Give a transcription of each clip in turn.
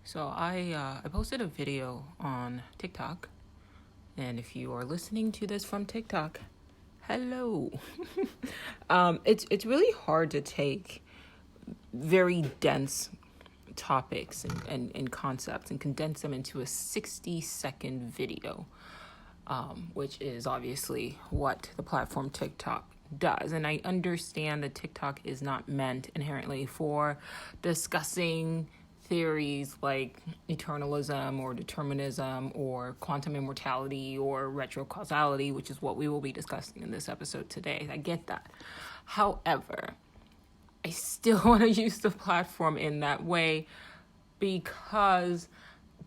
So I posted a video on TikTok, and if you are listening to this from TikTok, hello. It's really hard to take very dense topics and concepts and condense them into a 60-second video, which is obviously what the platform TikTok does. And I understand that TikTok is not meant inherently for discussing theories like eternalism or determinism or quantum immortality or retrocausality, which is what we will be discussing in this episode today. I get that. However, I still want to use the platform in that way because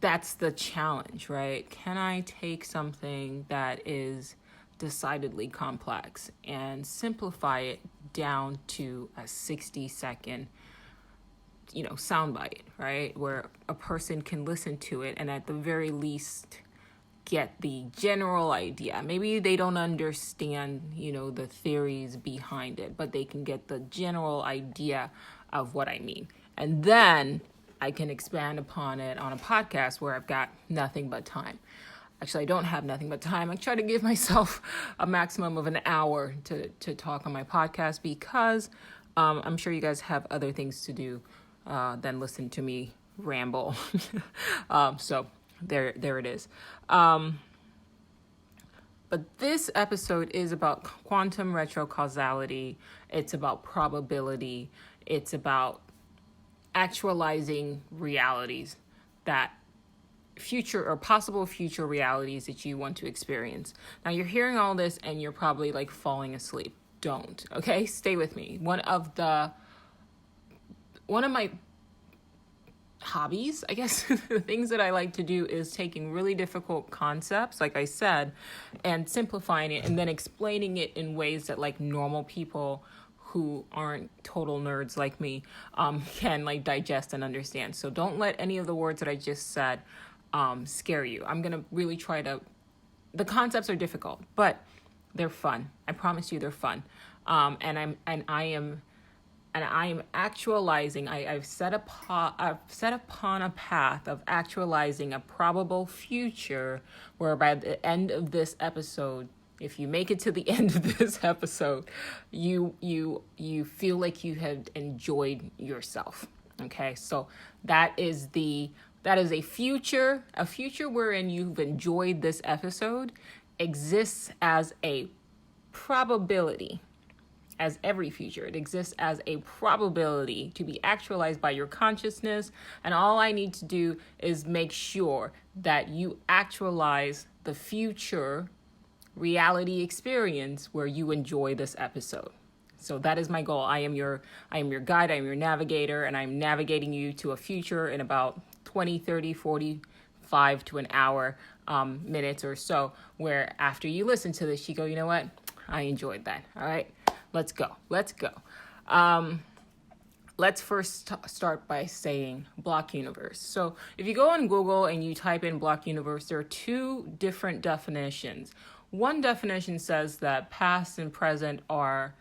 that's the challenge, right? Can I take something that is decidedly complex and simplify it down to a 60-second soundbite, right? Where a person can listen to it and at the very least get the general idea. Maybe they don't understand, the theories behind it, but they can get the general idea of what I mean. And then I can expand upon it on a podcast where I've got nothing but time. Actually, I don't have nothing but time. I try to give myself a maximum of an hour to talk on my podcast because I'm sure you guys have other things to do than listen to me ramble. So there it is. But this episode is about quantum retrocausality. It's about probability. It's about actualizing realities that future or possible future realities that you want to experience. Now you're hearing all this and you're probably like falling asleep. Don't, okay? Stay with me. One of my hobbies, I guess, the things that I like to do is taking really difficult concepts, like I said, and simplifying it and then explaining it in ways that like normal people who aren't total nerds like me can like digest and understand. So don't let any of the words that I just said scare you. I'm going to really try to, the concepts are difficult, but they're fun. I promise you they're fun. And I am actualizing. I've set upon a path of actualizing a probable future where by the end of this episode, if you make it to the end of this episode, you feel like you have enjoyed yourself. Okay, so that is a future wherein you've enjoyed this episode exists as a probability. As every future, it exists as a probability to be actualized by your consciousness. And all I need to do is make sure that you actualize the future reality experience where you enjoy this episode. So that is my goal. I am your guide, I am your navigator, and I'm navigating you to a future in about 20, 30, 45 to an hour minutes or so, where after you listen to this, you go, you know what? I enjoyed that. All right. Let's go. Let's first start by saying block universe. So if you go on Google and you type in block universe, there are two different definitions. One definition says that past and present are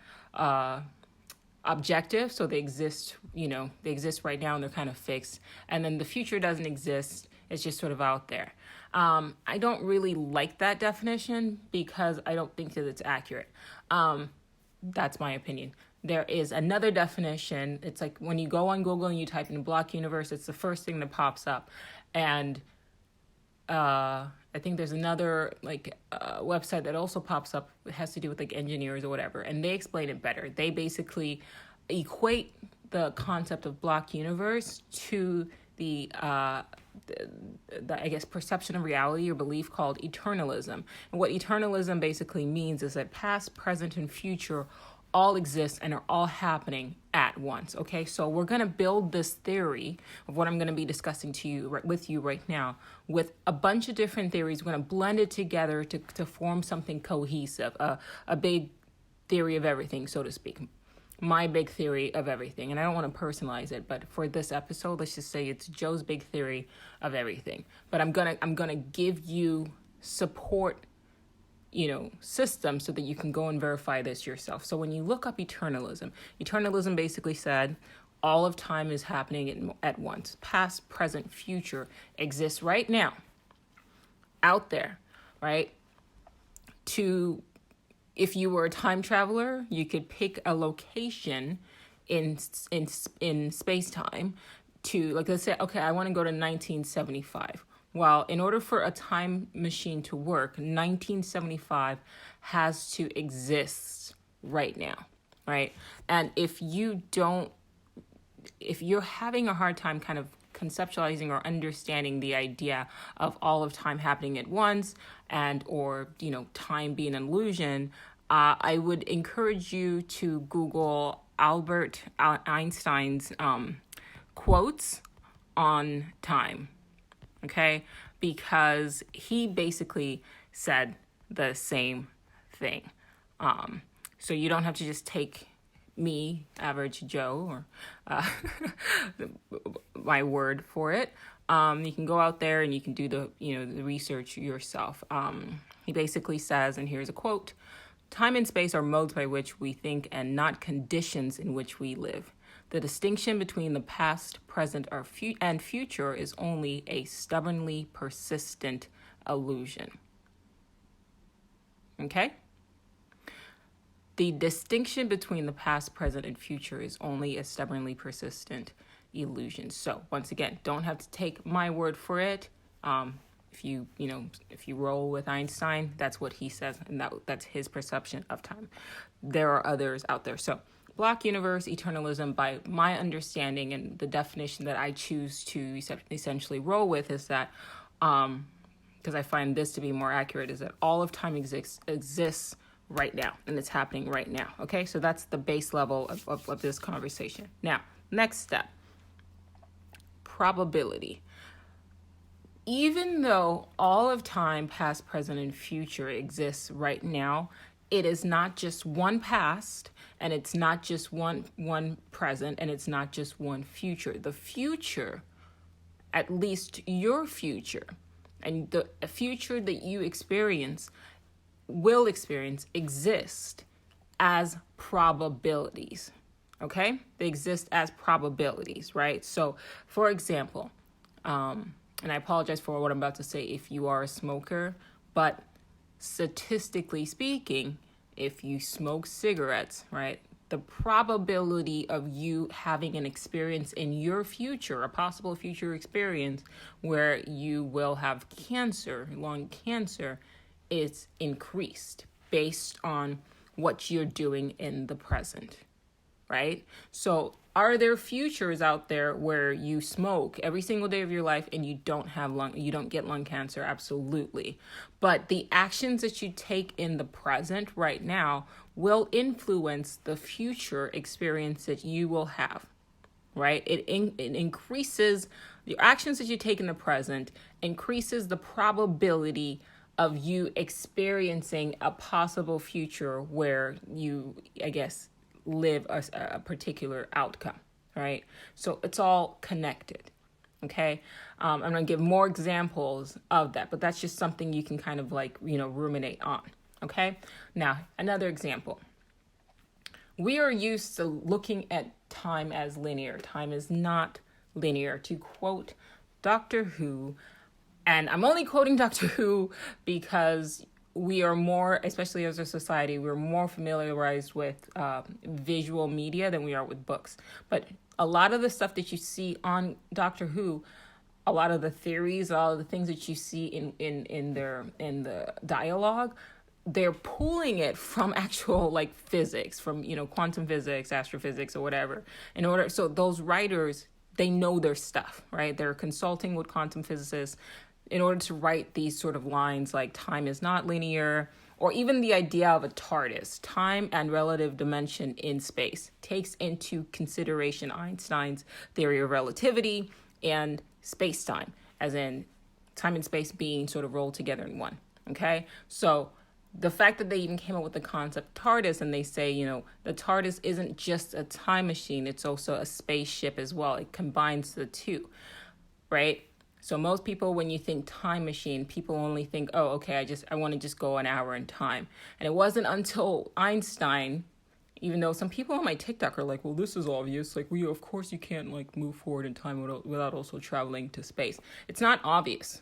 objective, so they exist right now and they're kind of fixed. And then the future doesn't exist. It's just sort of out there. I don't really like that definition because I don't think that it's accurate. That's my opinion. There is another definition. It's like when you go on Google and you type in block universe, it's the first thing that pops up. And I think there's another website that also pops up. It has to do with like engineers or whatever. And they explain it better. They basically equate the concept of block universe to the I guess perception of reality or belief called eternalism. And what eternalism basically means is that past, present, and future all exist and are all happening at once. Okay, so we're going to build this theory of what I'm going to be discussing with you right now with a bunch of different theories. We're going to blend it together to form something cohesive, a big theory of everything, so to speak. My big theory of everything. And I don't want to personalize it, but for this episode, let's just say it's Joe's big theory of everything. But I'm gonna give you support, system so that you can go and verify this yourself. So when you look up eternalism basically said all of time is happening at once. Past, present, future exists right now out there, right? If you were a time traveler, you could pick a location in space time to, like, let's say, okay, I want to go to 1975. Well, in order for a time machine to work, 1975 has to exist right now, right? And if you're having a hard time kind of conceptualizing or understanding the idea of all of time happening at once or time being an illusion, I would encourage you to Google Albert Einstein's quotes on time, okay? Because he basically said the same thing. So you don't have to just take me, average Joe, or my word for it. You can go out there and you can do the research yourself. He basically says, and here's a quote: "Time and space are modes by which we think and not conditions in which we live. The distinction between the past, present, and future is only a stubbornly persistent illusion." Okay? The distinction between the past, present, and future is only a stubbornly persistent illusion. So once again, don't have to take my word for it. If you roll with Einstein, that's what he says, and that's his perception of time. There are others out there. So Black universe, eternalism, by my understanding and the definition that I choose to essentially roll with, is that, because I find this to be more accurate, is that all of time exists right now, and it's happening right now. Okay, so that's the base level of this conversation. Now, next step: probability. Even though all of time, past, present, and future exists right now, it is not just one past, and it's not just one present, and it's not just one future. The future, at least your future, and the future that you will experience, exist as probabilities. Okay? They exist as probabilities, right? So, for example, and I apologize for what I'm about to say if you are a smoker, but statistically speaking, if you smoke cigarettes, right, the probability of you having an experience in your future, a possible future experience where you will have cancer, lung cancer, is increased based on what you're doing in the present, right? So are there futures out there where you smoke every single day of your life and you don't get lung cancer? Absolutely. But the actions that you take in the present right now will influence the future experience that you will have, right? It increases the actions that you take in the present, increases the probability of you experiencing a possible future where you, I guess, live a particular outcome, right? So it's all connected, okay? I'm going to give more examples of that, but that's just something you can kind of ruminate on, okay? Now, another example. We are used to looking at time as linear. Time is not linear. To quote Doctor Who, and I'm only quoting Doctor Who because we are more, especially as a society, we're more familiarized with visual media than we are with books. But a lot of the stuff that you see on Doctor Who, a lot of the theories, all of the things that you see in the dialogue, they're pulling it from actual physics, from quantum physics, astrophysics, or whatever. So those writers, they know their stuff, right? They're consulting with quantum physicists in order to write these sort of lines like time is not linear, or even the idea of a TARDIS, time and relative dimension in space, takes into consideration Einstein's theory of relativity and space-time, as in time and space being sort of rolled together in one, okay? So the fact that they even came up with the concept TARDIS, and they say, the TARDIS isn't just a time machine, it's also a spaceship as well. It combines the two, right? So most people, when you think time machine, people only think, oh, okay, I want to just go an hour in time. And it wasn't until Einstein Even though some people on my TikTok are like, well, this is obvious. Like, of course you can't like move forward in time without also traveling to space. It's not obvious.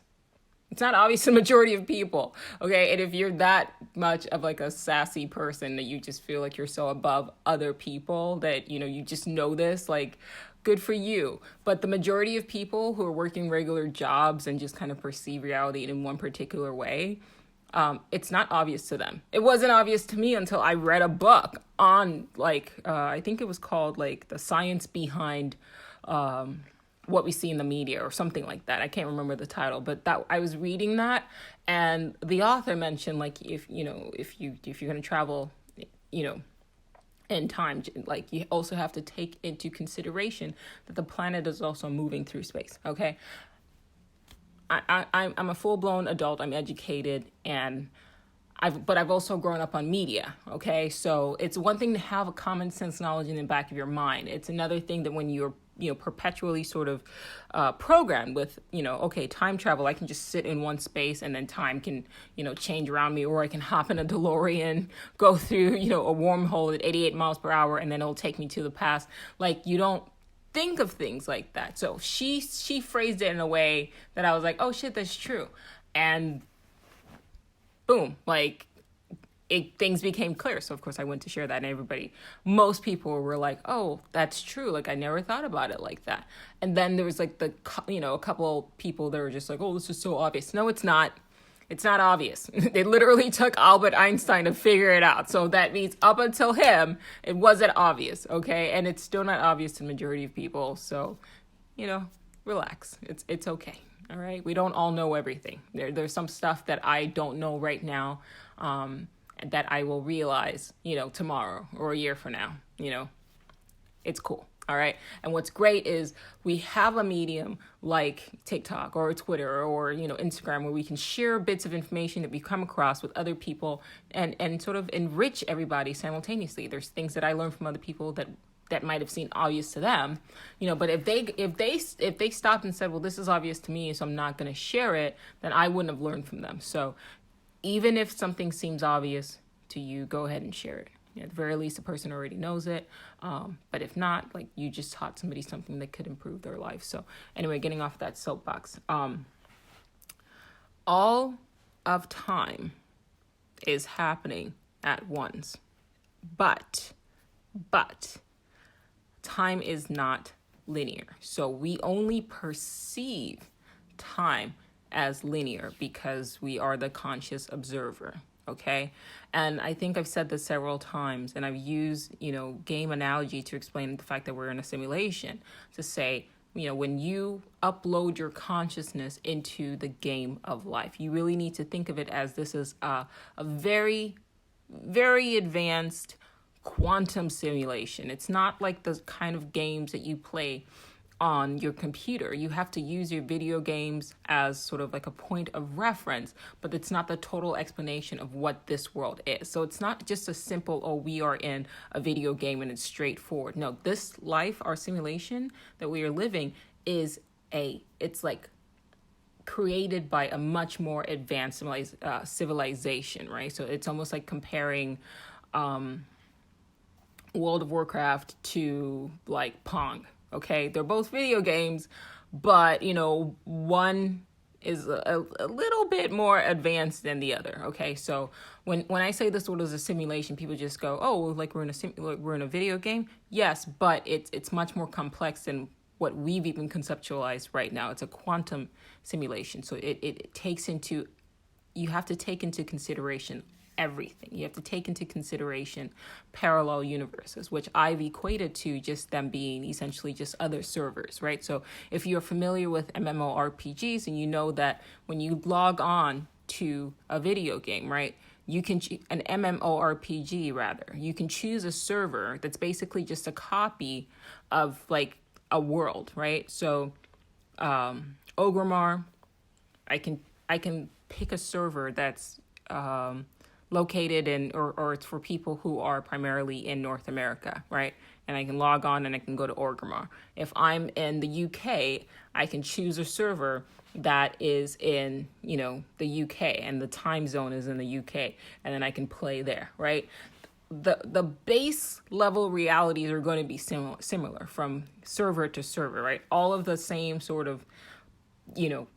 It's not obvious to the majority of people, okay? And if you're that much of like a sassy person that you just feel like you're so above other people that, you just know this, like, good for you. But the majority of people who are working regular jobs and just kind of perceive reality in one particular way, it's not obvious to them. It wasn't obvious to me until I read a book on like, I think it was called like the science behind what we see in the media or something like that. I can't remember the title, but that I was reading that, and the author mentioned like if you're going to travel, in time, like you also have to take into consideration that the planet is also moving through space. Okay. I'm a full-blown adult. I'm educated, and I've also grown up on media. Okay, so it's one thing to have a common sense knowledge in the back of your mind. It's another thing that when you're perpetually sort of programmed with okay, time travel, I can just sit in one space and then time can change around me, or I can hop in a DeLorean, go through a wormhole at 88 miles per hour, and then it'll take me to the past. Like, you don't think of things like that. So she phrased it in a way that I was like, oh shit, that's true. And boom, like things became clear. So of course I went to share that, and most people were like, oh, that's true. Like, I never thought about it like that. And then there was like a couple people that were just like, oh, this is so obvious. No, it's not. It's not obvious. They literally took Albert Einstein to figure it out. So that means up until him, it wasn't obvious, okay? And it's still not obvious to the majority of people. So, relax. It's okay, all right? We don't all know everything. There's some stuff that I don't know right now that I will realize, tomorrow or a year from now. It's cool. All right. And what's great is we have a medium like TikTok or Twitter or, Instagram, where we can share bits of information that we come across with other people and sort of enrich everybody simultaneously. There's things that I learned from other people that might have seemed obvious to them, but if they stopped and said, well, this is obvious to me, so I'm not going to share it, then I wouldn't have learned from them. So even if something seems obvious to you, go ahead and share it. At the very least, the person already knows it. But if not, like, you just taught somebody something that could improve their life. So anyway, getting off that soapbox. All of time is happening at once. But time is not linear. So we only perceive time as linear because we are the conscious observer. Okay. And I think I've said this several times, and I've used, game analogy to explain the fact that we're in a simulation, to say, when you upload your consciousness into the game of life, you really need to think of it as this is a very, very advanced quantum simulation. It's not like the kind of games that you play on your computer. You have to use your video games as sort of like a point of reference, but it's not the total explanation of what this world is. So it's not just a simple, oh, we are in a video game and it's straightforward. No, this life, our simulation that we are living it's like created by a much more advanced civilization, right? So it's almost like comparing World of Warcraft to like Pong. Okay, they're both video games, but, one is a little bit more advanced than the other. Okay, so when I say this world is a simulation, people just go, oh, like we're in a video game. Yes, but it's much more complex than what we've even conceptualized right now. It's a quantum simulation, so it takes into, you have to take into consideration everything. You have to take into consideration parallel universes, which I've equated to just them being essentially just other servers, right? So if you're familiar with MMORPGs, and you know that when you log on to a video game, right, you can an MMORPG rather, you can choose a server that's basically just a copy of like a world, right? So Orgrimmar, I can pick a server that's located in, or it's for people who are primarily in North America, right? And I can log on and I can go to Orgrimmar. If I'm in the UK, I can choose a server that is in, the UK, and the time zone is in the UK, and then I can play there, right? the base level realities are going to be similar from server to server, right? All of the same sort of,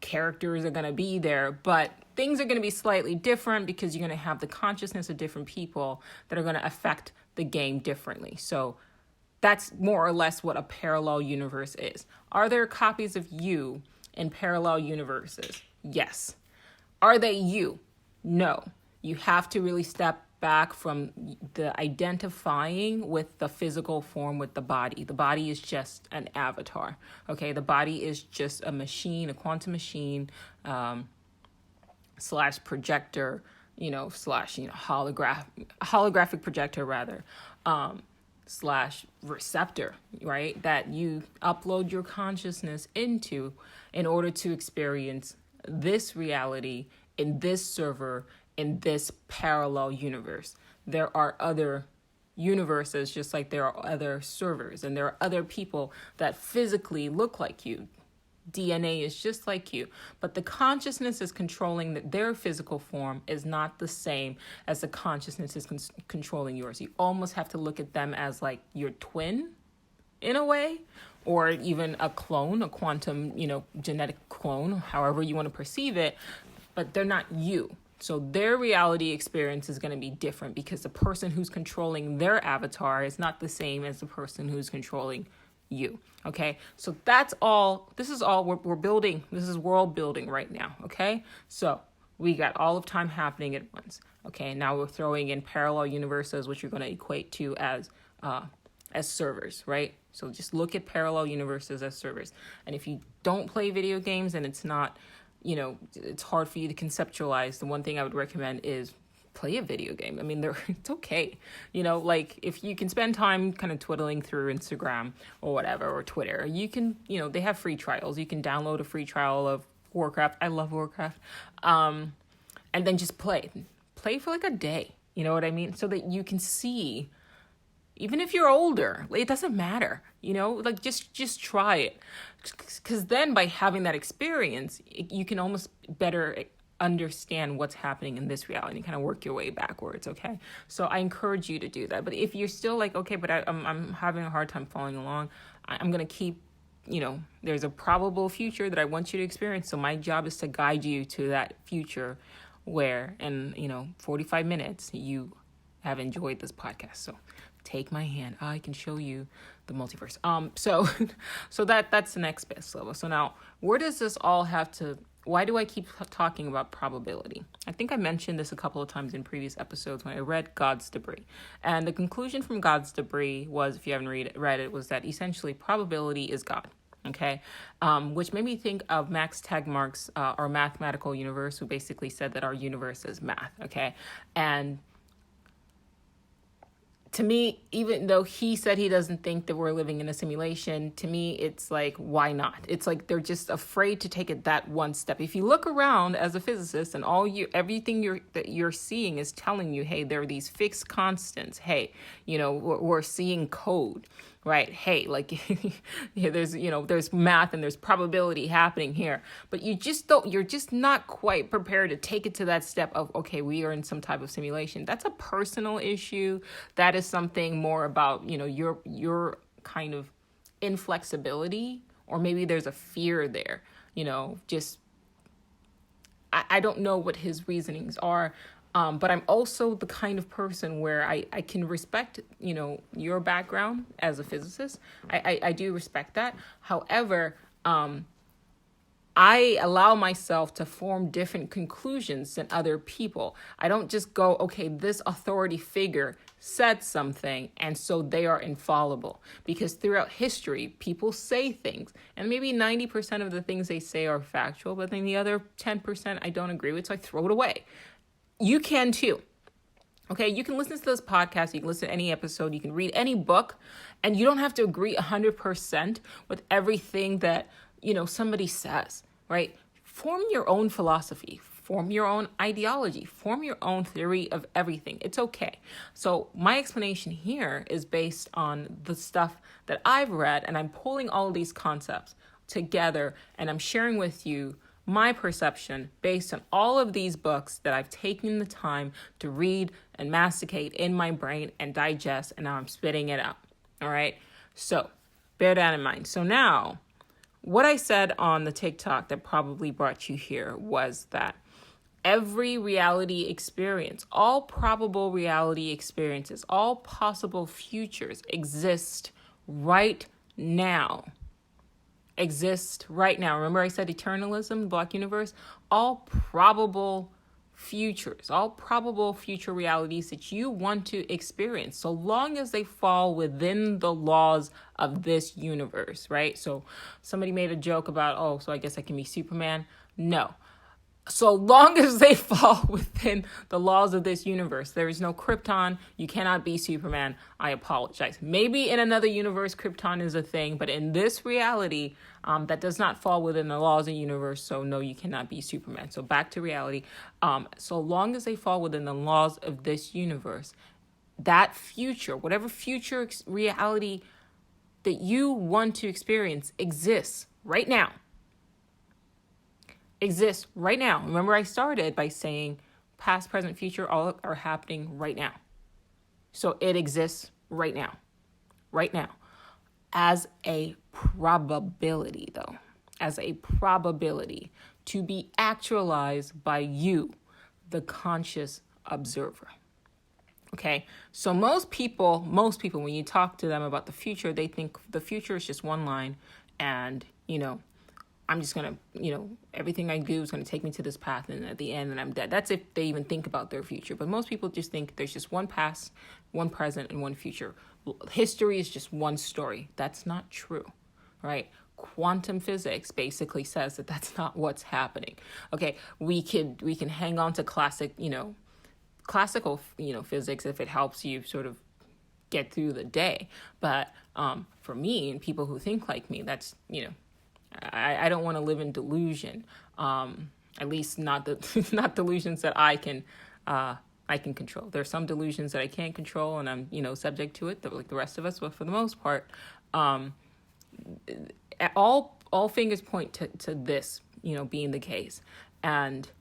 characters are going to be there, but things are going to be slightly different because you're going to have the consciousness of different people that are going to affect the game differently. So that's more or less what a parallel universe is. Are there copies of you in parallel universes? Yes. Are they you? No. You have to really step back from the identifying with the physical form with the body. The body is just an avatar. Okay, the body is just a machine, a quantum machine, slash projector, holographic projector rather, slash receptor, right? That you upload your consciousness into in order to experience this reality in this server, in this parallel universe. There are other universes just like there are other servers, and there are other people that physically look like you. DNA is just like you, but the consciousness is controlling that their physical form is not the same as the consciousness is controlling yours. You almost have to look at them as like your twin in a way, or even a clone, a quantum, genetic clone, however you want to perceive it, but they're not you. So their reality experience is going to be different because the person who's controlling their avatar is not the same as the person who's controlling you. Okay, so that's all. This is all we're building. This is world building right now. Okay, so we got all of time happening at once. Okay, now we're throwing in parallel universes, which you're going to equate to as servers, right? So just look at parallel universes as servers. And if you don't play video games and it's not, it's hard for you to conceptualize, the one thing I would recommend is play a video game. I mean, it's okay. Like if you can spend time kind of twiddling through Instagram or whatever, or Twitter, you can, they have free trials. You can download a free trial of Warcraft. I love Warcraft. And then just play for like a day. You know what I mean? So that you can see, even if you're older, it doesn't matter, like just try it. Because then by having that experience, you can almost better understand what's happening in this reality and kind of work your way backwards. Okay. So I encourage you to do that. But if you're still like, okay, but I'm having a hard time following along, I'm going to keep, there's a probable future that I want you to experience. So my job is to guide you to that future where in, 45 minutes you have enjoyed this podcast. So take my hand. I can show you the multiverse. So that's the next best level. So now, where does this all have to? Why do I keep talking about probability? I think I mentioned this a couple of times in previous episodes when I read God's Debris, and the conclusion from God's Debris was, if you haven't read it, was that essentially probability is God. Okay, which made me think of Max Tegmark's Our Mathematical Universe, who basically said that our universe is math. Okay, and to me, even though he said he doesn't think that we're living in a simulation, to me, it's like, why not? It's like they're just afraid to take it that one step. If you look around as a physicist and everything that you're seeing is telling you, hey, there are these fixed constants. Hey, we're seeing code, right? Hey, like there's math and there's probability happening here, but you're just not quite prepared to take it to that step of, okay, we are in some type of simulation. That's a personal issue. That is something more about, your kind of inflexibility, or maybe there's a fear there, I don't know what his reasonings are. But I'm also the kind of person where I can respect, your background as a physicist. I do respect that. However, I allow myself to form different conclusions than other people. I don't just go, okay, this authority figure said something, and so they are infallible. Because throughout history, people say things, and maybe 90% of the things they say are factual, but then the other 10% I don't agree with, so I throw it away. You can too. Okay, you can listen to this podcast, you can listen to any episode, you can read any book, and you don't have to agree 100% with everything that, somebody says, right? Form your own philosophy, form your own ideology, form your own theory of everything. It's okay. So my explanation here is based on the stuff that I've read, and I'm pulling all of these concepts together, and I'm sharing with you my perception based on all of these books that I've taken the time to read and masticate in my brain and digest, and now I'm spitting it out. All right. So bear that in mind. So now, what I said on the TikTok that probably brought you here was that every reality experience, all probable reality experiences, all possible futures exist right now. Remember I said eternalism, black universe? All probable futures, all probable future realities that you want to experience, so long as they fall within the laws of this universe, right? So somebody made a joke about, so I guess I can be Superman. No. So long as they fall within the laws of this universe, there is no Krypton. You cannot be Superman. I apologize. Maybe in another universe, Krypton is a thing, but in this reality, that does not fall within the laws of the universe. So no, you cannot be Superman. So back to reality. So long as they fall within the laws of this universe, that future, whatever future reality that you want to experience exists right now. Exists right now. Remember, I started by saying past, present, future, all are happening right now. So it exists right now. Right now. As a probability, though. As a probability to be actualized by you, the conscious observer. Okay? So most people, when you talk to them about the future, they think the future is just one line and, I'm just going to, everything I do is going to take me to this path, and at the end, and I'm dead. That's if they even think about their future. But most people just think there's just one past, one present, and one future. History is just one story. That's not true, right? Quantum physics basically says that that's not what's happening. Okay, we can hang on to classical, physics if it helps you sort of get through the day. But for me and people who think like me, that's, I don't want to live in delusion. At least not not delusions that I can control. There are some delusions that I can't control, and I'm subject to it, like the rest of us. But for the most part, all fingers point to this, being the case, and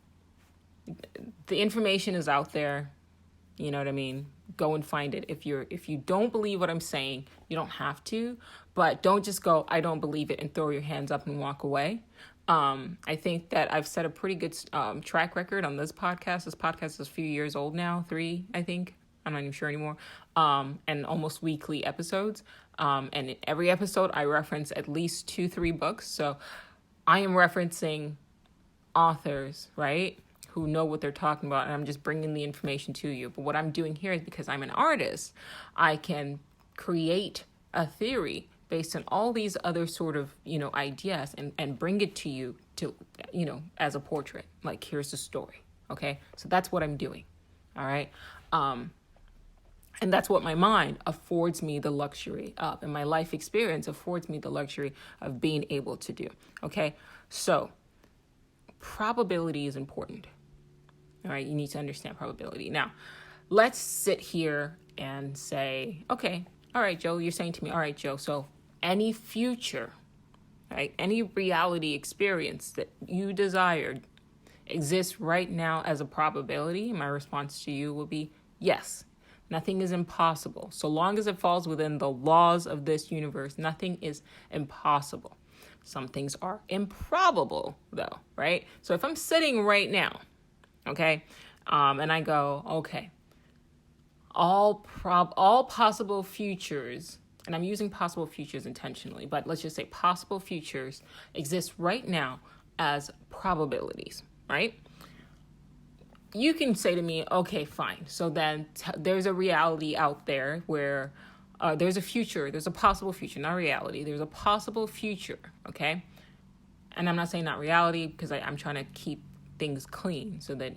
the information is out there. You know what I mean? Go and find it. If you don't believe what I'm saying, you don't have to, but don't just go, I don't believe it, and throw your hands up and walk away. I think that I've set a pretty good track record on this podcast. This podcast is a few years old now, 3, I think. I'm not even sure anymore. And almost weekly episodes. And in every episode, I reference at least 2-3 books. So I am referencing authors, right, who know what they're talking about, and I'm just bringing the information to you. But what I'm doing here is because I'm an artist, I can create a theory based on all these other sort of, ideas and bring it to you to, as a portrait. Like, here's the story. Okay. So that's what I'm doing. All right. And that's what my mind affords me the luxury of, and my life experience affords me the luxury of being able to do. Okay. So probability is important. All right. You need to understand probability. Now, let's sit here and say, okay, all right, Joe, you're saying to me, all right, Joe, so any future, right, any reality experience that you desired exists right now as a probability. My response to you will be yes. Nothing is impossible. So long as it falls within the laws of this universe, nothing is impossible. Some things are improbable, though, right? So if I'm sitting right now, okay, and I go, okay, all possible futures, and I'm using possible futures intentionally, but let's just say possible futures exist right now as probabilities, right? You can say to me, okay, fine. So then there's a reality out there where there's a future, there's a possible future, not reality. There's a possible future, okay? And I'm not saying not reality because I'm trying to keep things clean so that,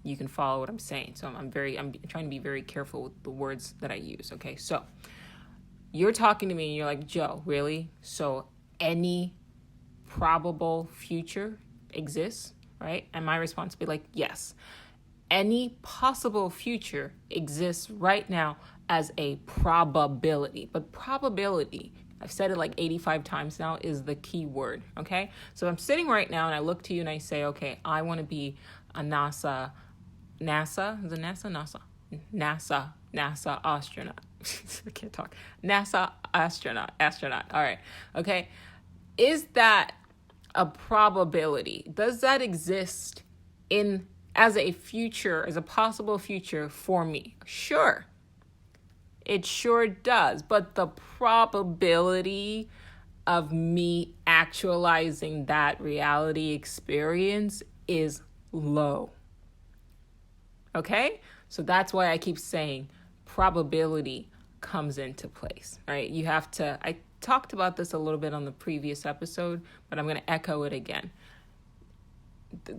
you can follow what I'm saying. So I'm trying to be very careful with the words that I use, okay? So you're talking to me and you're like, Joe, really? So any probable future exists, right? And my response would be like, yes. Any possible future exists right now as a probability. But probability, I've said it like 85 times now, is the key word, okay? So I'm sitting right now and I look to you and I say, okay, I want to be a NASA astronaut. I can't talk. NASA astronaut. All right, okay. Is that a probability? Does that exist as a possible future for me? Sure. It sure does. But the probability of me actualizing that reality experience is low. Okay? So that's why I keep saying probability comes into place, right? I talked about this a little bit on the previous episode, but I'm going to echo it again.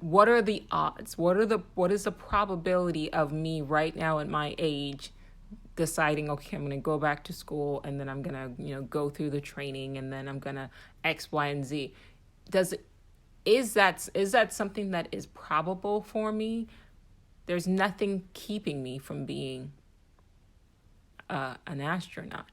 What are the odds? What is the probability of me right now at my age deciding, okay, I'm going to go back to school and then I'm going to, go through the training and then I'm going to X, Y, and Z. Is that something that is probable for me? There's nothing keeping me from being an astronaut.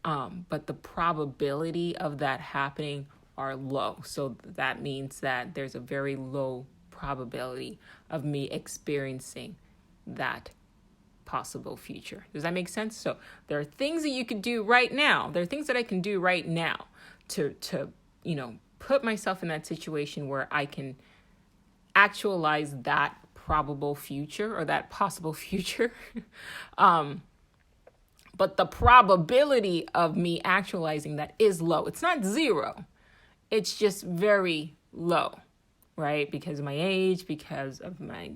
But the probability of that happening are low. So that means that there's a very low probability of me experiencing that possible future. Does that make sense? So there are things that you can do right now. There are things that I can do right now to put myself in that situation where I can actualize that probable future or that possible future. But the probability of me actualizing that is low. It's not zero. It's just very low, right? Because of my age, because of my,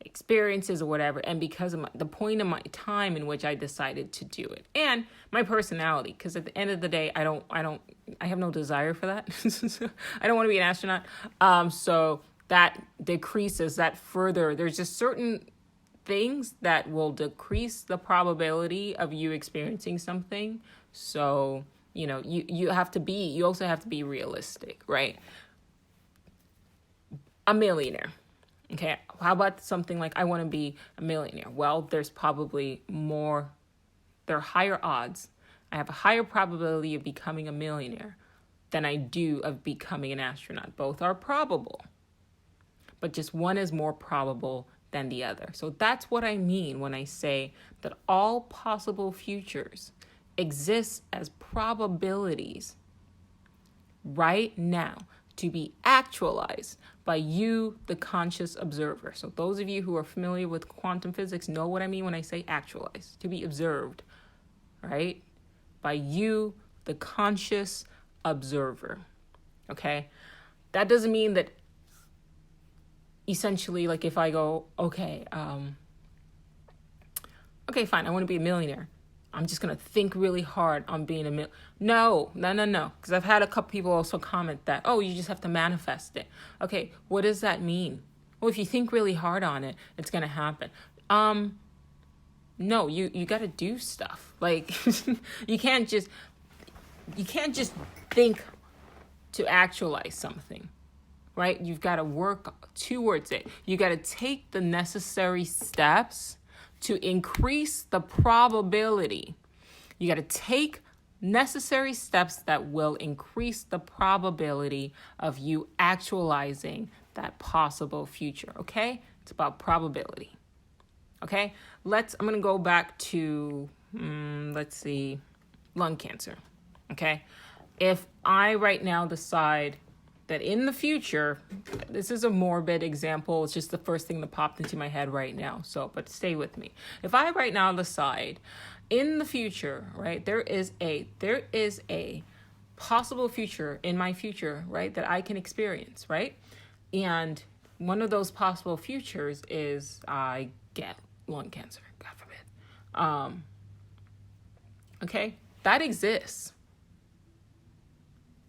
experiences or whatever, and because of the point of my time in which I decided to do it, and my personality. Because at the end of the day, I have no desire for that. I don't want to be an astronaut. So that decreases that further. There's just certain things that will decrease the probability of you experiencing something. So, you also have to be realistic, right? A millionaire. Okay, how about something like I want to be a millionaire? Well, there are higher odds. I have a higher probability of becoming a millionaire than I do of becoming an astronaut. Both are probable, but just one is more probable than the other. So that's what I mean when I say that all possible futures exist as probabilities right now to be actualized by you, the conscious observer. So those of you who are familiar with quantum physics know what I mean when I say actualized, to be observed, right? By you, the conscious observer, okay? That doesn't mean that essentially, like if I go, okay, fine, I want to be a millionaire. I'm just going to think really hard on being a millionaire. No. Because I've had a couple people also comment that, oh, you just have to manifest it. Okay, what does that mean? Well, if you think really hard on it, it's going to happen. No, you got to do stuff. Like, you can't just think to actualize something, right? You've got to work towards it. You got to take the necessary steps to increase the probability. You got to take necessary steps that will increase the probability of you actualizing that possible future, okay? It's about probability, okay? I'm going to go back to, lung cancer, okay? If I right now decide that in the future, this is a morbid example, it's just the first thing that popped into my head right now, but stay with me. If I right now decide in the future, right, there is a possible future in my future, right, that I can experience, right? And one of those possible futures is I get lung cancer, God forbid. Okay, that exists.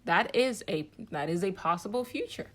That is a possible future,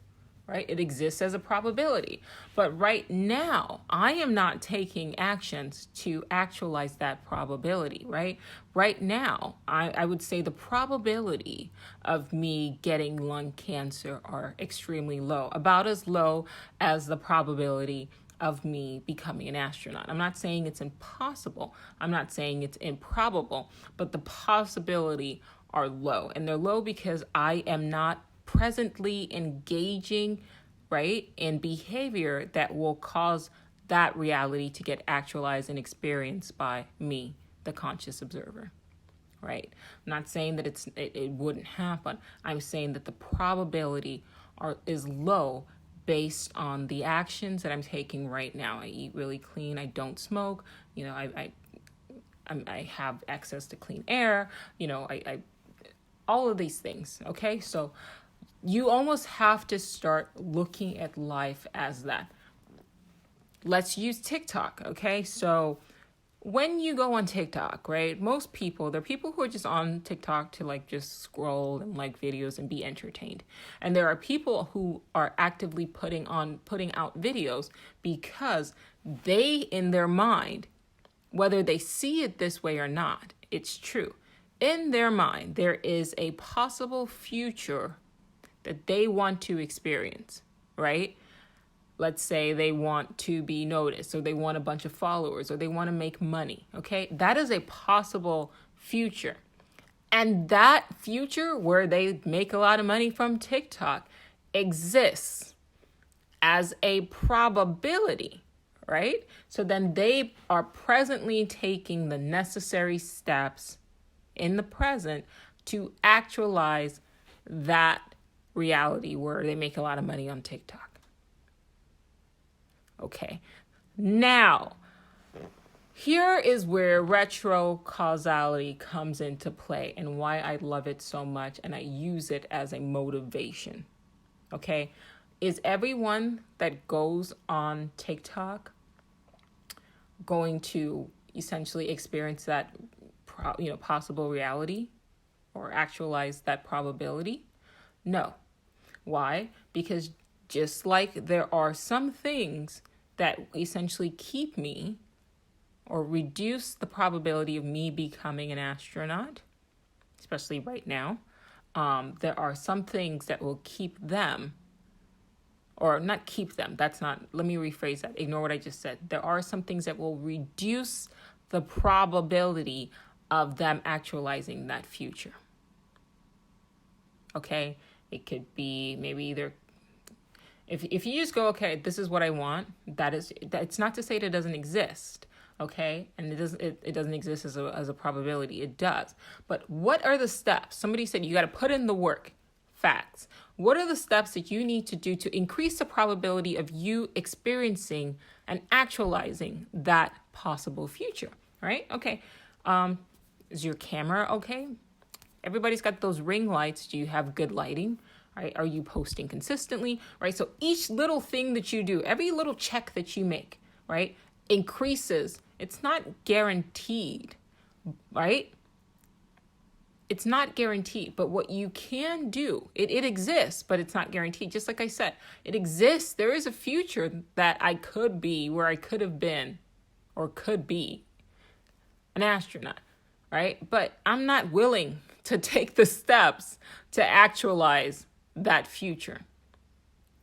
right? It exists as a probability. But right now, I am not taking actions to actualize that probability, right? Right now, I would say the probability of me getting lung cancer are extremely low, about as low as the probability of me becoming an astronaut. I'm not saying it's impossible. I'm not saying it's improbable, but the possibility are low. And they're low because I am not presently engaging, right, in behavior that will cause that reality to get actualized and experienced by me, the conscious observer, right? I'm not saying that it wouldn't happen. I'm saying that the probability is low based on the actions that I'm taking right now. I eat really clean. I don't smoke. I have access to clean air. I all of these things. Okay, so you almost have to start looking at life as that. Let's use TikTok. Okay, so when you go on TikTok, right, most people, there are people who are just on TikTok to like just scroll and like videos and be entertained. And there are people who are actively putting out videos because they, in their mind, whether they see it this way or not, it's true. In their mind, there is a possible future that they want to experience, right? Let's say they want to be noticed, or they want a bunch of followers, or they want to make money, okay? That is a possible future. And that future where they make a lot of money from TikTok exists as a probability, right? So then they are presently taking the necessary steps in the present to actualize that reality where they make a lot of money on TikTok. Okay, now, here is where retrocausality comes into play and why I love it so much and I use it as a motivation. Okay, is everyone that goes on TikTok going to essentially experience that possible reality or actualize that probability? No. Why? Because just like there are some things that essentially keep me or reduce the probability of me becoming an astronaut, especially right now, there are some things that will keep them, or not keep them. Let me rephrase that. Ignore what I just said. There are some things that will reduce the probability of them actualizing that future. Okay? It could be maybe either, if you just go, okay, this is what I want, it's not to say that it doesn't exist, okay? And it doesn't exist as a probability. It does. But what are the steps? Somebody said you got to put in the work. Facts. What are the steps that you need to do to increase the probability of you experiencing and actualizing that possible future, right? Okay. Is your camera okay? Everybody's got those ring lights. Do you have good lighting? Right? Are you posting consistently? Right? So each little thing that you do, every little check that you make, right, increases. It's not guaranteed, right? It's not guaranteed, but what you can do, it exists, but it's not guaranteed. Just like I said, it exists. There is a future that I could be, where I could have been or could be an astronaut, right? But I'm not willing to take the steps to actualize that future,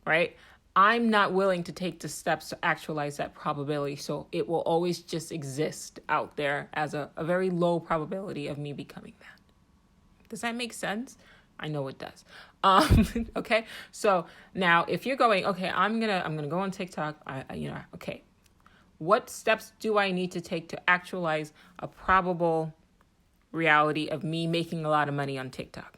right? I'm not willing to take the steps to actualize that probability. So it will always just exist out there as a very low probability of me becoming that. Does that make sense? I know it does. Okay. So now if you're going, okay, I'm gonna go on TikTok. Okay. What steps do I need to take to actualize a probable reality of me making a lot of money on TikTok?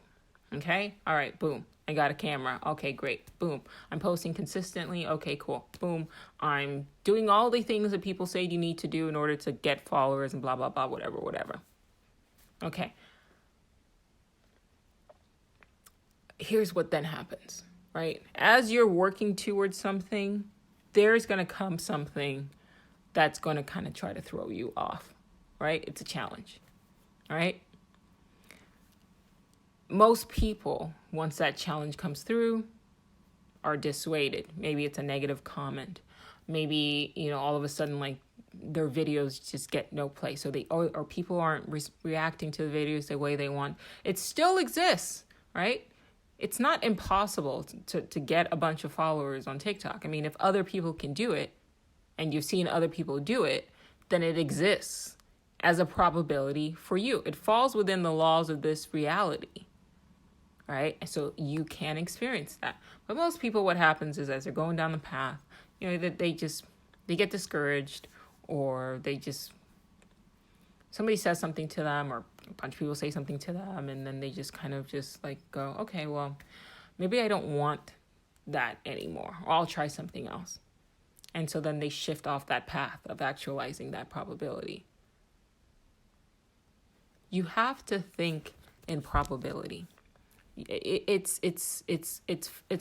Okay. All right. Boom. I got a camera. Okay, great. Boom. I'm posting consistently. Okay, cool. Boom. I'm doing all the things that people say you need to do in order to get followers and blah, blah, blah, whatever. Okay. Here's what then happens, right? As you're working towards something, there's going to come something that's going to kind of try to throw you off, right? It's a challenge, all right? Most people, once that challenge comes through, are dissuaded. Maybe it's a negative comment. Maybe, all of a sudden, like, their videos just get no play. So or people aren't reacting to the videos the way they want. It still exists, right? It's not impossible to get a bunch of followers on TikTok. I mean, if other people can do it, and you've seen other people do it, then it exists. as a probability for you. It falls within the laws of this reality, right? So you can experience that. But most people, what happens is as they're going down the path, that they get discouraged, or somebody says something to them, or a bunch of people say something to them, and then they just kind of just like go, okay, well, maybe I don't want that anymore, or I'll try something else. And so then they shift off that path of actualizing that probability. You have to think in probability. It's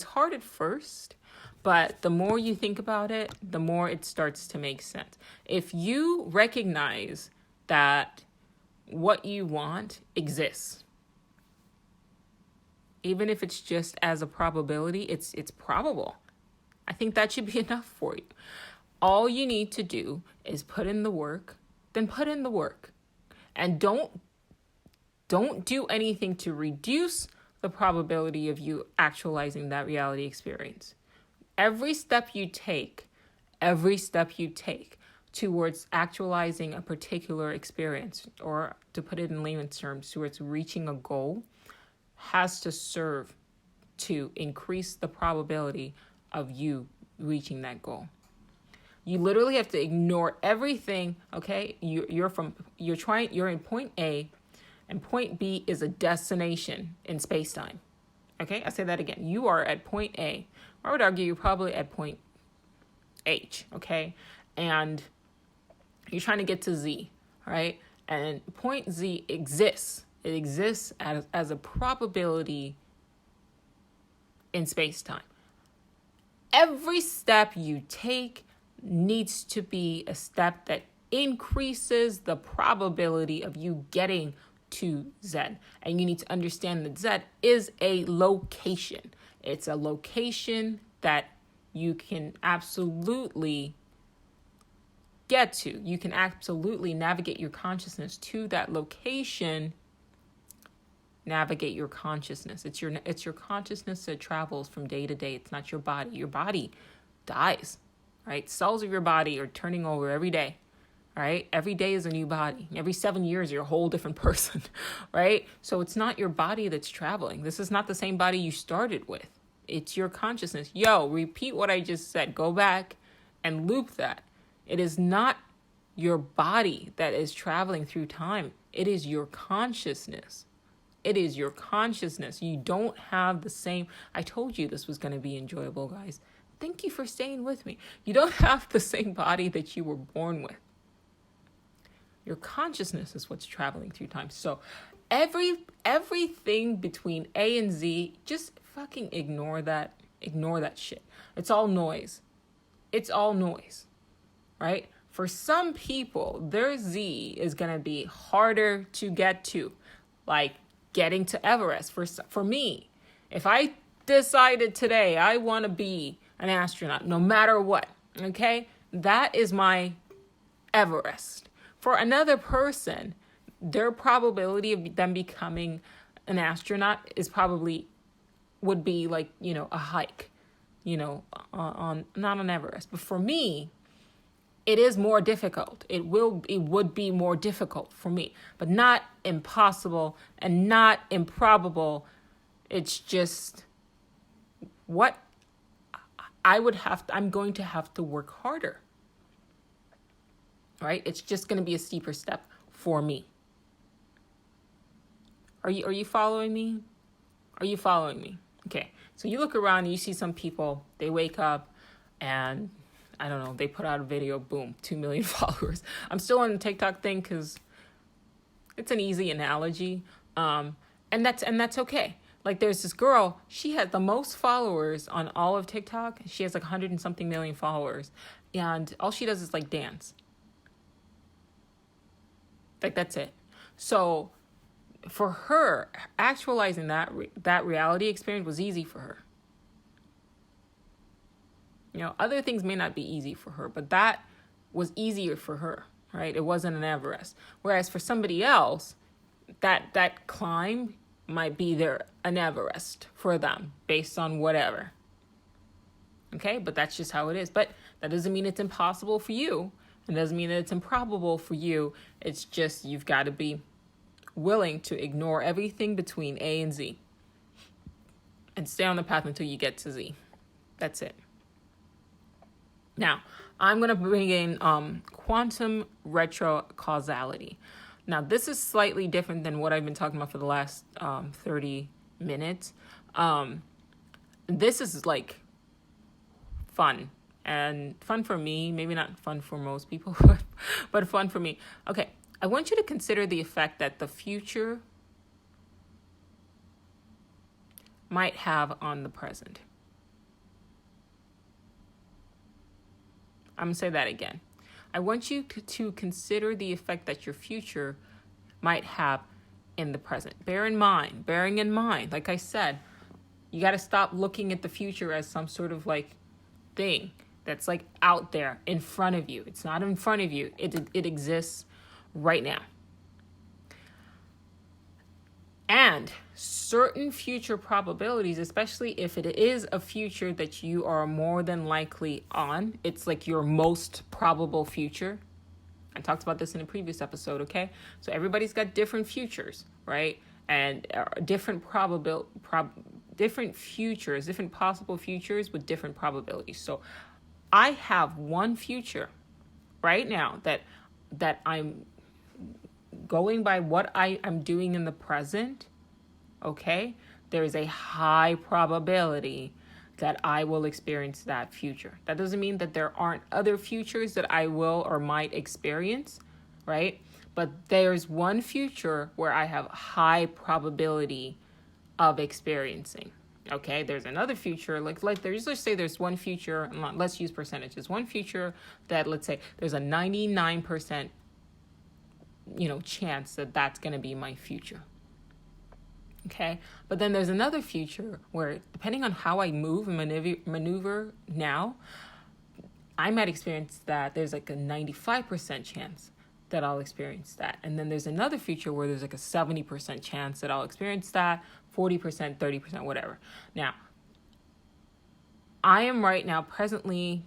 hard at first, but the more you think about it, the more it starts to make sense. If you recognize that what you want exists, even if it's just as a probability, it's probable. I think that should be enough for you. All you need to do is put in the work, then put in the work. And don't do anything to reduce the probability of you actualizing that reality experience. Every step you take towards actualizing a particular experience, or to put it in layman's terms, towards reaching a goal, has to serve to increase the probability of you reaching that goal. You literally have to ignore everything, okay? You're in point A, and point B is a destination in space-time. Okay, I say that again. You are at point A. I would argue you're probably at point H, okay? And you're trying to get to Z, right? And point Z exists. It exists as a probability in space-time. Every step you take needs to be a step that increases the probability of you getting to Z. And you need to understand that Z is a location. It's a location that you can absolutely get to. You can absolutely navigate your consciousness to that location. Navigate your consciousness. It's your consciousness that travels from day to day. It's not your body. Your body dies, right? Cells of your body are turning over every day. Right? Every day is a new body. Every 7 years, you're a whole different person, right? So it's not your body that's traveling. This is not the same body you started with. It's your consciousness. Repeat what I just said. Go back and loop that. It is not your body that is traveling through time. It is your consciousness. It is your consciousness. You don't have the same... I told you this was going to be enjoyable, guys. Thank you for staying with me. You don't have the same body that you were born with. Your consciousness is what's traveling through time. So everything between A and Z, just fucking ignore that. Ignore that shit. It's all noise. It's all noise, right? For some people, their Z is going to be harder to get to, like getting to Everest. For me, if I decided today I want to be an astronaut, no matter what, okay, that is my Everest. For another person, their probability of them becoming an astronaut would be like, a hike, on not on Everest. But for me, it is more difficult. It would be more difficult for me, but not impossible and not improbable. It's just what I'm going to have to work harder. Right? It's just going to be a steeper step for me. Are you following me? Are you following me? Okay. So you look around and you see some people, they wake up and I don't know, they put out a video, boom, 2 million followers. I'm still on the TikTok thing because it's an easy analogy. And that's okay. Like there's this girl, she has the most followers on all of TikTok. She has like 100 and something million followers. And all she does is like dance. Like that's it. So for her, actualizing that reality experience was easy for her. Other things may not be easy for her, but that was easier for her, right? It wasn't an Everest. Whereas for somebody else, that climb might be an Everest for them based on whatever. Okay, but that's just how it is. But that doesn't mean it's impossible for you. It doesn't mean that it's improbable for you. It's just you've got to be willing to ignore everything between A and Z and stay on the path until you get to Z. That's it. Now, I'm going to bring in quantum retrocausality. Now, this is slightly different than what I've been talking about for the last 30 minutes. This is like fun. And fun for me, maybe not fun for most people, but fun for me. Okay, I want you to consider the effect that the future might have on the present. I'm going to say that again. I want you to consider the effect that your future might have in the present. Bearing in mind, like I said, you got to stop looking at the future as some sort of like thing that's like out there in front of you. It's not in front of you. It exists right now. And certain future probabilities, especially if it is a future that you are more than likely on, it's like your most probable future. I talked about this in a previous episode, okay? So everybody's got different futures, right? And different different futures, different possible futures with different probabilities. So I have one future right now that I'm going by what I'm doing in the present, okay? There is a high probability that I will experience that future. That doesn't mean that there aren't other futures that I will or might experience, right? But there's one future where I have high probability of experiencing. Okay, there's another future, like let's say there's one future, let's use percentages. One future that, let's say, there's a 99%, chance that that's going to be my future. Okay, but then there's another future where, depending on how I move and maneuver now, I might experience that there's like a 95% chance that I'll experience that. And then there's another future where there's like a 70% chance that I'll experience that, 40%, 30%, whatever. Now, I am right now presently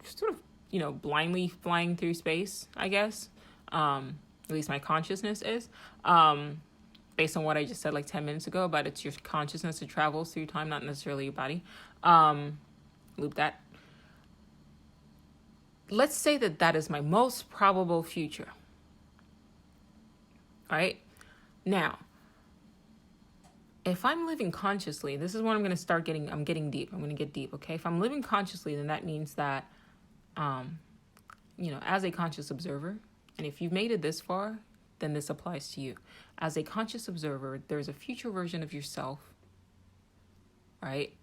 sort of, blindly flying through space, I guess. At least my consciousness is. Based on what I just said like 10 minutes ago about it's your consciousness that travels through time, not necessarily your body. Loop that. Let's say that is my most probable future. All right? Now, if I'm living consciously, this is when I'm going to start I'm getting deep. I'm going to get deep, okay? If I'm living consciously, then that means that, as a conscious observer, and if you've made it this far, then this applies to you. As a conscious observer, there's a future version of yourself, right?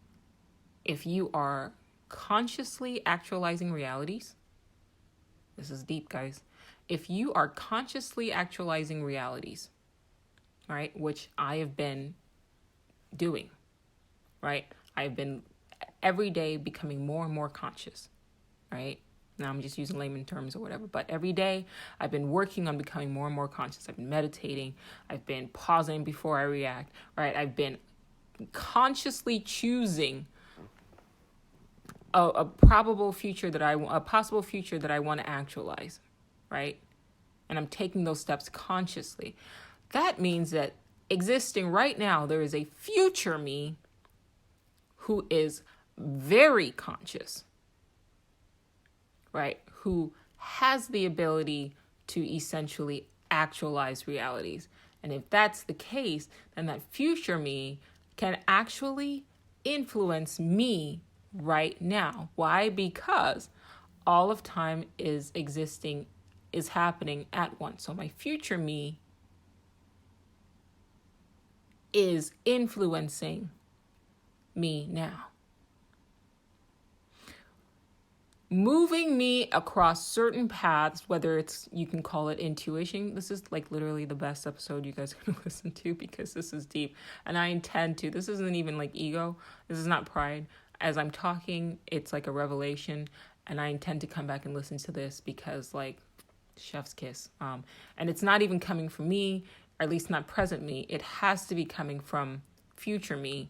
If you are consciously actualizing realities, this is deep, guys. If you are consciously actualizing realities, right, which I have been doing, right? I've been every day becoming more and more conscious, right? Now I'm just using layman terms or whatever, but every day I've been working on becoming more and more conscious. I've been meditating. I've been pausing before I react, right? I've been consciously choosing a possible future that I want to actualize, right? And I'm taking those steps consciously. That means that existing right now, there is a future me who is very conscious, right? Who has the ability to essentially actualize realities. And if that's the case, then that future me can actually influence me right now. Why? Because all of time is happening at once. So my future me is influencing me now. Moving me across certain paths, whether it's, you can call it intuition. This is like literally the best episode you guys are going to listen to because this is deep. And I intend to. This isn't even like ego. This is not pride. As I'm talking, it's like a revelation. And I intend to come back and listen to this because like chef's kiss. And it's not even coming from me, or at least not present me. It has to be coming from future me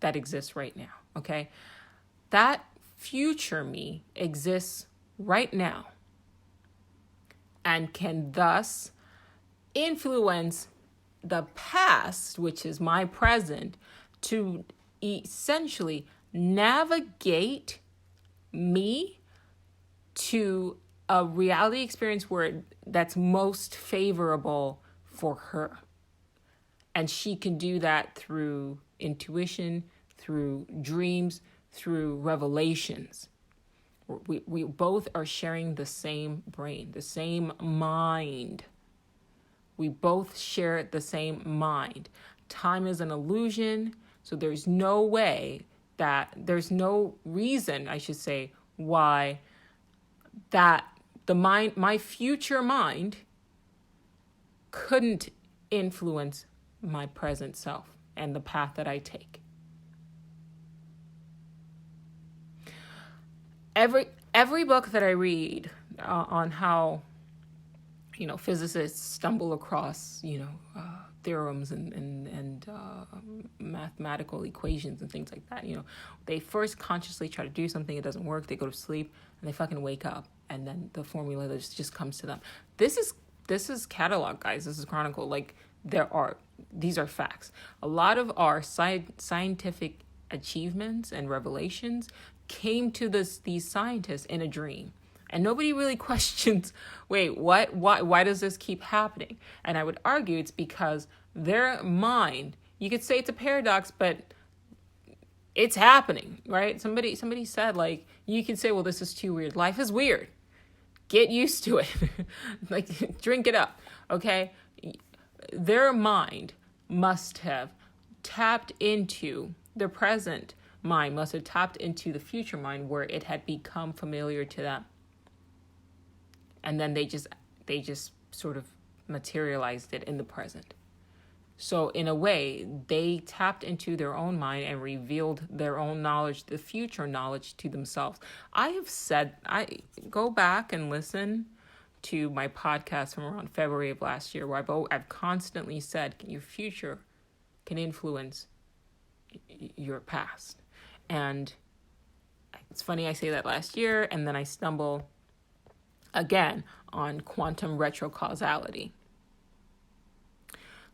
that exists right now. Okay? That future me exists right now and can thus influence the past, which is my present, to essentially navigate me to a reality experience where that's most favorable for her. And she can do that through intuition, through dreams, through revelations. We both are sharing the same brain, the same mind. We both share the same mind. Time is an illusion, so there's no reason, I should say, why that my future mind couldn't influence my present self and the path that I take. Every book that I read on how, physicists stumble across, theorems and mathematical equations and things like that. They first consciously try to do something, it doesn't work, they go to sleep, and they fucking wake up, and then the formula just comes to them. This is catalog, guys. This is chronicle. Like, these are facts. A lot of our scientific achievements and revelations came to these scientists in a dream. And nobody really questions, wait, what? Why does this keep happening? And I would argue it's because their mind, you could say it's a paradox, but it's happening, right? Somebody said, like, you could say, well, this is too weird. Life is weird. Get used to it. Like, drink it up, okay? Their mind must have tapped into the present mind, must have tapped into the future mind where it had become familiar to them. And then they just sort of materialized it in the present. So in a way, they tapped into their own mind and revealed their own knowledge, the future knowledge, to themselves. I go back and listen to my podcast from around February of last year, where I've constantly said your future can influence your past. And it's funny I say that last year, and then I stumble again on quantum retrocausality.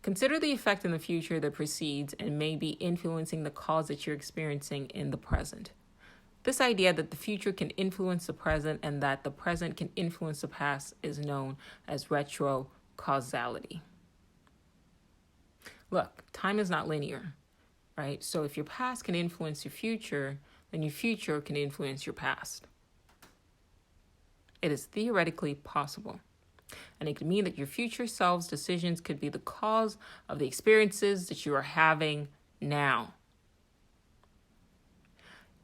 Consider the effect in the future that precedes and may be influencing the cause that you're experiencing in the present. This idea that the future can influence the present and that the present can influence the past is known as retrocausality. Look, time is not linear, right? So if your past can influence your future, then your future can influence your past. It is theoretically possible. And it could mean that your future selves' decisions could be the cause of the experiences that you are having now.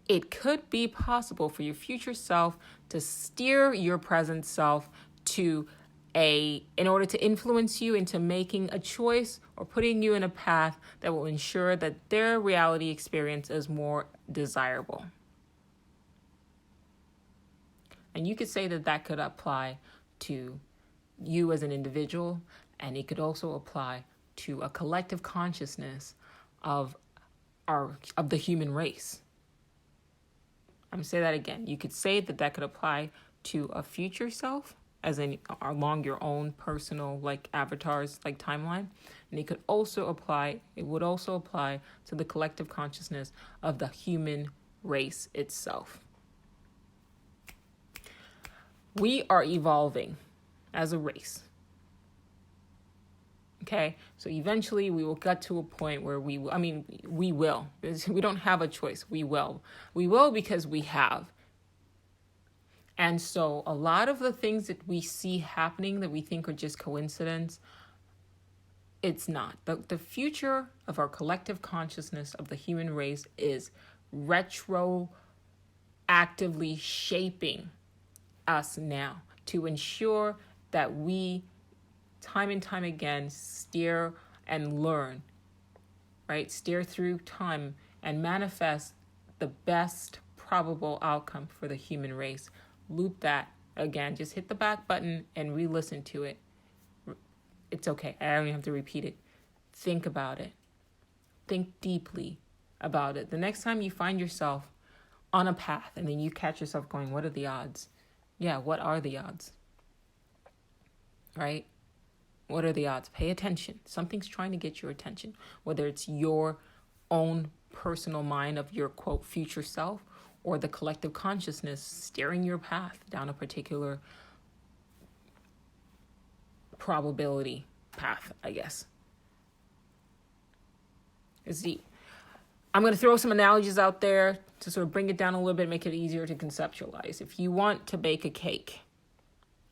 It could be possible for your future self to steer your present self in order to influence you into making a choice or putting you in a path that will ensure that their reality experience is more desirable. And you could say that could apply to you as an individual, and it could also apply to a collective consciousness of the human race. I'm going to say that again. You could say that could apply to a future self, as in along your own personal avatars, timeline. And it would also apply to the collective consciousness of the human race itself. We are evolving as a race. Okay? So eventually we will get to a point where we will. We don't have a choice. We will. We will because we have. And so a lot of the things that we see happening that we think are just coincidence, it's not. The future of our collective consciousness of the human race is retroactively shaping us now to ensure that we, time and time again, steer and learn, right? Steer through time and manifest the best probable outcome for the human race. Loop that again. Just hit the back button and re-listen to it. It's okay. I don't even have to repeat it. Think about it. Think deeply about it. The next time you find yourself on a path, and then you catch yourself going, what are the odds? Yeah, what are the odds? Right? What are the odds? Pay attention. Something's trying to get your attention, whether it's your own personal mind of your, quote, future self, or the collective consciousness steering your path down a particular probability path, I guess. It's deep. I'm going to throw some analogies out there to sort of bring it down a little bit, make it easier to conceptualize. If you want to bake a cake,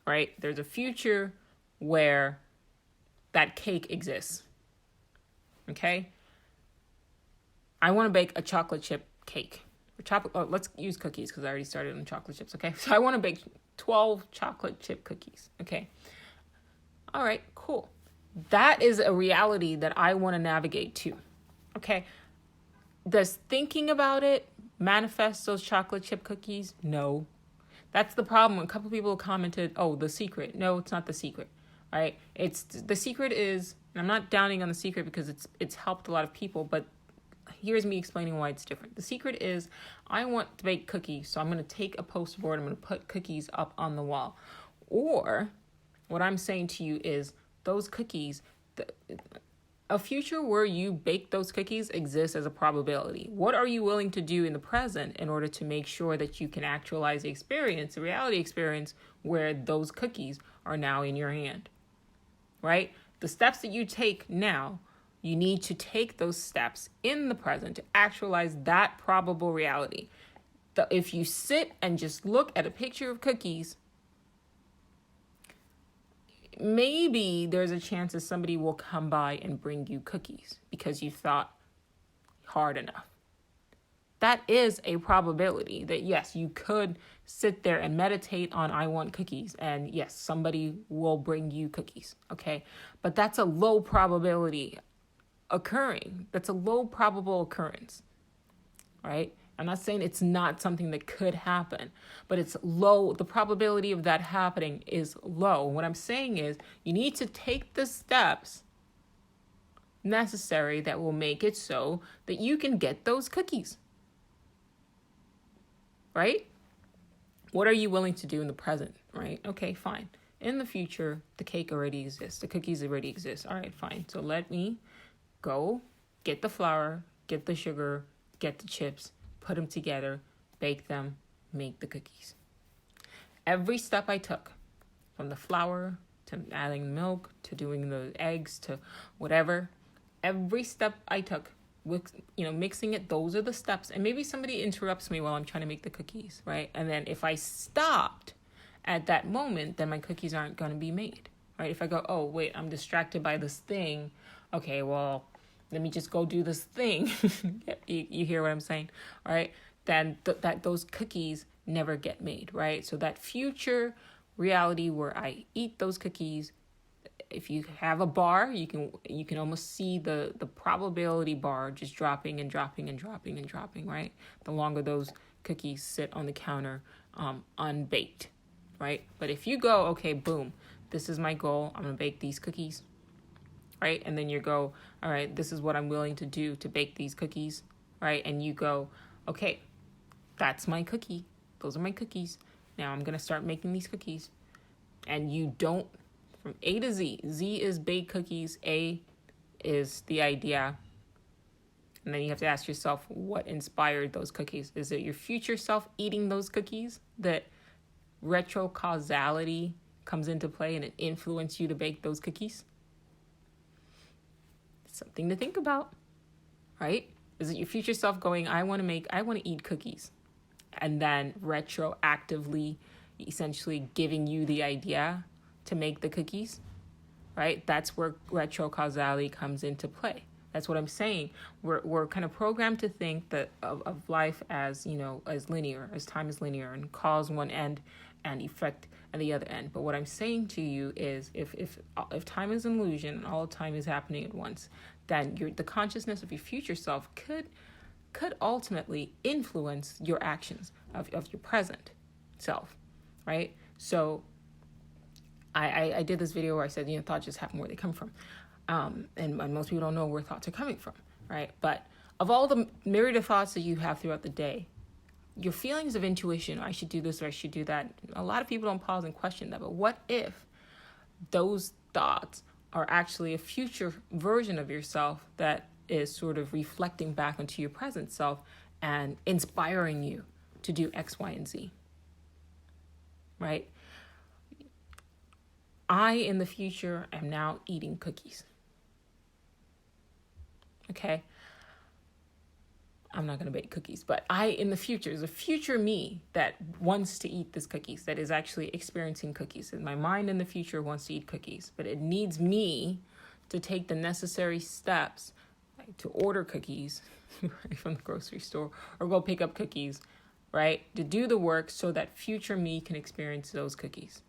right, there's a future where that cake exists. Okay? I want to bake a chocolate chip cake. Let's use cookies because I already started on chocolate chips. Okay? So I want to bake 12 chocolate chip cookies. Okay? All right, cool. That is a reality that I want to navigate to. Okay? Does thinking about it manifest those chocolate chip cookies? No. That's the problem. A couple of people commented, oh, The Secret. No, it's not The Secret. Right? It's The Secret is, and I'm not downing on The Secret because it's helped a lot of people, but here's me explaining why it's different. The secret is I want to bake cookies, so I'm going to take a poster board, I'm going to put cookies up on the wall. Or what I'm saying to you is those cookies, a future where you bake those cookies exists as a probability. What are you willing to do in the present in order to make sure that you can actualize the experience, the reality experience, where those cookies are now in your hand, right? The steps that you take now, you need to take those steps in the present to actualize that probable reality. If you sit and just look at a picture of cookies, maybe there's a chance that somebody will come by and bring you cookies because you thought hard enough. That is a probability that, yes, you could sit there and meditate on I want cookies, and yes, somebody will bring you cookies, okay? But that's a low probability occurring. That's a low probable occurrence, right? I'm not saying it's not something that could happen, but it's low. The probability of that happening is low. What I'm saying is you need to take the steps necessary that will make it so that you can get those cookies, right? What are you willing to do in the present, right? Okay, fine. In the future, the cake already exists. The cookies already exist. All right, fine. So let me go get the flour, get the sugar, get the chips, put them together, bake them, make the cookies. Every step I took, from the flour to adding milk to doing the eggs to whatever, every step I took with, mixing it, those are the steps. And maybe somebody interrupts me while I'm trying to make the cookies, right? And then if I stopped at that moment, then my cookies aren't going to be made, right? If I go, oh, wait, I'm distracted by this thing. Okay, well, let me just go do this thing. you hear what I'm saying? All right. Then that those cookies never get made, right? So that future reality where I eat those cookies, if you have a bar, you can almost see the probability bar just dropping and dropping and dropping and dropping, right? The longer those cookies sit on the counter unbaked, right? But if you go, okay, boom, this is my goal. I'm going to bake these cookies. Right? And then you go, all right, this is what I'm willing to do to bake these cookies, right? And you go, okay, that's my cookie. Those are my cookies. Now I'm going to start making these cookies. And you don't, from A to Z. Z is bake cookies. A is the idea. And then you have to ask yourself, what inspired those cookies? Is it your future self eating those cookies that retrocausality comes into play and it influenced you to bake those cookies? Something to think about, right? Is it your future self going, I want to eat cookies, and then retroactively essentially giving you the idea to make the cookies, right? That's where retrocausality comes into play. That's what I'm saying. We're kind of programmed to think that of life as, as linear, as time is linear, and cause one end and effect at the other end. But what I'm saying to you is if time is an illusion and all time is happening at once, then the consciousness of your future self could ultimately influence your actions of your present self, right? So I did this video where I said, thoughts just happen where they come from. And most people don't know where thoughts are coming from, right? But of all the myriad of thoughts that you have throughout the day, your feelings of intuition, I should do this or I should do that, a lot of people don't pause and question that. But what if those thoughts are actually a future version of yourself that is sort of reflecting back onto your present self and inspiring you to do X, Y, and Z, right? I, in the future, am now eating cookies. Okay? I'm not going to bake cookies, but in the future, there's a future me that wants to eat these cookies, that is actually experiencing cookies. And my mind in the future wants to eat cookies, but it needs me to take the necessary steps, like to order cookies from the grocery store or go pick up cookies, right? To do the work so that future me can experience those cookies.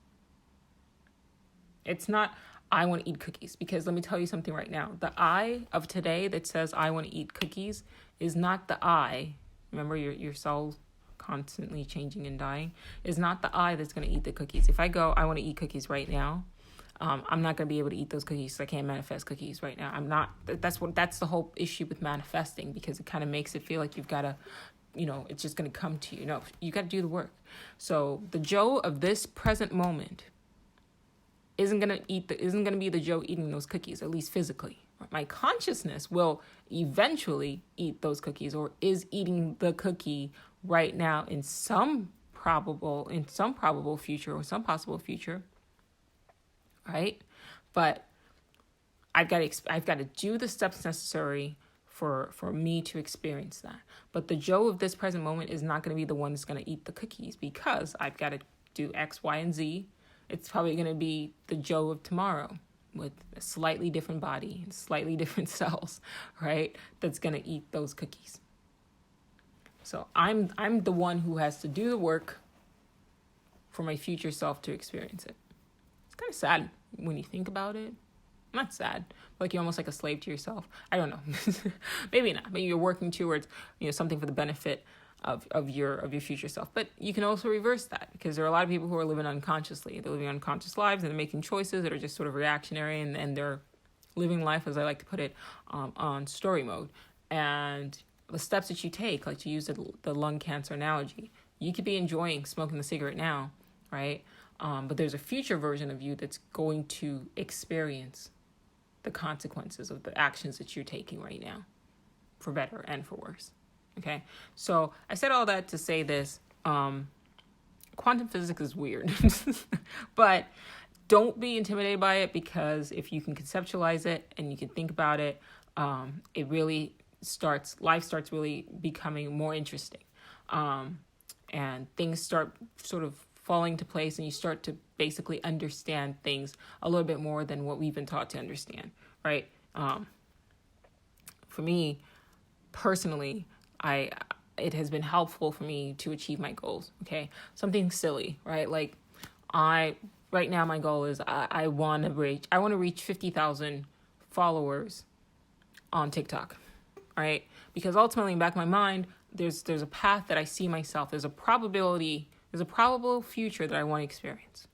It's not, I want to eat cookies, because let me tell you something right now. The I of today that says I want to eat cookies is not the I. Remember, your soul constantly changing and dying, is not the I that's going to eat the cookies. If I go, I want to eat cookies right now, I'm not going to be able to eat those cookies. So I can't manifest cookies right now. I'm not. That's the whole issue with manifesting, because it kind of makes it feel like you've got to, it's just going to come to you. No, you got to do the work. So the Joe of this present moment isn't going to be the Joe eating those cookies, at least physically. My consciousness will eventually eat those cookies, or is eating the cookie right now in some probable future, or some possible future, right? But I've got to do the steps necessary for me to experience that. But the Joe of this present moment is not going to be the one that's going to eat the cookies, because I've got to do X, Y, and Z. It's probably going to be the Joe of tomorrow with a slightly different body and slightly different cells, right? That's going to eat those cookies. So I'm the one who has to do the work for my future self to experience it. It's kind of sad when you think about it. Not sad, like you're almost like a slave to yourself. I don't know. Maybe not. Maybe you're working towards, something for the benefit of your future self. But you can also reverse that, because there are a lot of people who are living unconsciously. They're living unconscious lives, and they're making choices that are just sort of reactionary, and they're living life, as I like to put it, on story mode. And the steps that you take, like to use the lung cancer analogy, you could be enjoying smoking the cigarette now, right? But there's a future version of you that's going to experience the consequences of the actions that you're taking right now, for better and for worse. Okay, so I said all that to say this. Quantum physics is weird, but don't be intimidated by it, because if you can conceptualize it and you can think about it, life starts really becoming more interesting. And things start sort of falling into place, and you start to basically understand things a little bit more than what we've been taught to understand, right? For me, personally, it has been helpful for me to achieve my goals. Okay, something silly, right? Like right now my goal is I want to reach 50,000 followers on TikTok, right? Because ultimately, in the back of my mind, there's a path that I see myself. There's a probable future that I want to experience.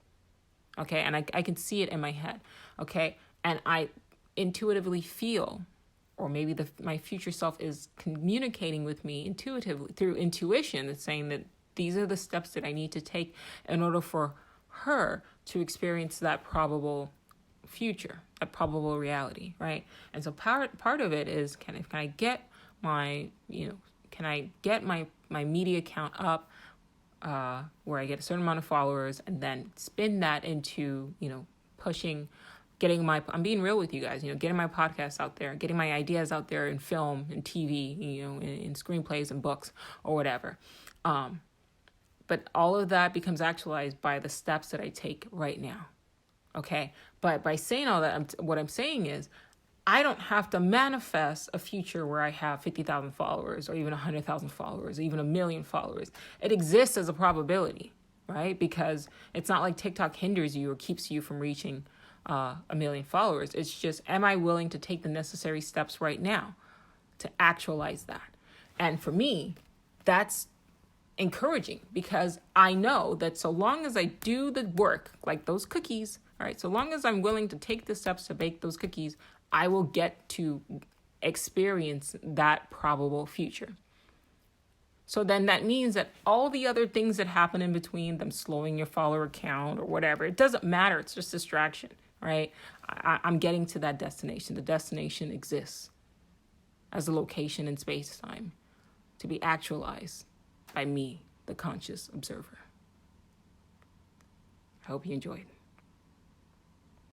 Okay, and I can see it in my head. Okay, and I intuitively feel, or maybe my future self is communicating with me intuitively through intuition. It's saying that these are the steps that I need to take in order for her to experience that probable future, that probable reality, right? And so part of it is, can I get my media account up where I get a certain amount of followers, and then spin that into, I'm being real with you guys, getting my podcasts out there, getting my ideas out there in film and TV, in screenplays and books or whatever. But all of that becomes actualized by the steps that I take right now. Okay. But by saying all that, what I'm saying is, I don't have to manifest a future where I have 50,000 followers, or even 100,000 followers, or even 1 million followers. It exists as a probability, right? Because it's not like TikTok hinders you or keeps you from reaching 1 million followers. It's just, am I willing to take the necessary steps right now to actualize that? And for me, that's encouraging, because I know that so long as I do the work, like those cookies, all right, so long as I'm willing to take the steps to bake those cookies, I will get to experience that probable future. So then that means that all the other things that happen in between, them slowing your follower count or whatever, it doesn't matter. It's just distraction, right? I'm getting to that destination. The destination exists as a location in space-time to be actualized by me, the conscious observer. I hope you enjoyed.